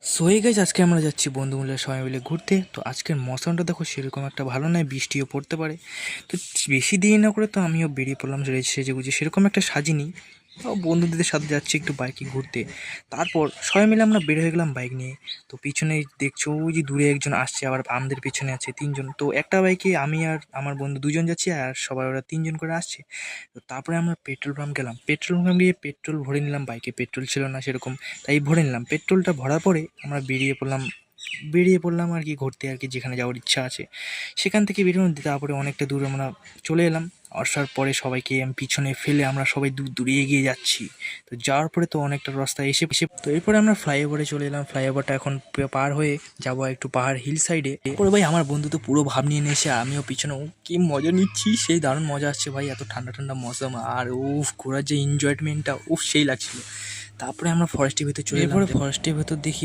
So এই guys আজকে আমরা যাচ্ছি বন্ধু মিলে সবাই মিলে ঘুরতে। তো আজকের মৌসুমটা দেখো সেরকম একটা ভালো নয়, বৃষ্টিও পড়তে পারে। তো বেশি দেরি না করে তো আমিও বেরিয়ে পড়লাম সেজে গুজে, সেরকম একটা সাজিনি, তাও বন্ধুদের সাথে যাচ্ছি একটু বাইকে ঘুরতে। তারপর সবাই মিলে আমরা বের হয়ে গেলাম বাইক নিয়ে। তো পিছনে দেখছো ওই যে দূরে একজন আসছে, আবার আমাদের পিছনে আছে তিনজন। তো একটা বাইকে আমি আর আমার বন্ধু দুজন যাচ্ছি, আর সবাই ওরা তিনজন করে আসছে। তো তারপরে আমরা পেট্রোল পাম্প গেলাম, পেট্রোল পাম্প গিয়ে পেট্রোল ভরে নিলাম। বাইকে পেট্রোল ছিল না সেরকম, তাই ভরে নিলাম। পেট্রোলটা ভরার পরে আমরা বেরিয়ে পড়লাম আর কি ঘুরতে, আর কি যেখানে যাওয়ার ইচ্ছা আছে সেখান থেকে বেরোনো। তারপরে অনেকটা দূর আমরা চলে এলাম। আসার পরে সবাইকে আমি পিছনে ফেলে আমরা সবাই দূর দূরে এগিয়ে যাচ্ছি। তো যাওয়ার পরে তো অনেকটা রাস্তা এসে তো এরপরে আমরা ফ্লাইওভারে চলে এলাম। ফ্লাইওভারটা এখন পার হয়ে যাবো একটু পাহাড় হিল সাইডে। পরে ভাই আমার বন্ধু তো পুরো ভাব নিয়ে এসে, আমিও পিছনে কি মজা নিচ্ছি, সেই দারুণ মজা আসছে ভাই। এত ঠান্ডা ঠান্ডা মৌসুম, আর উফ ঘোরার যে এনজয়মেন্টটা উফ সেই লাগছিল। তারপরে আমরা ফরেস্টের ভেতর চলে এলাম। ফরেস্টের ভেতর দেখি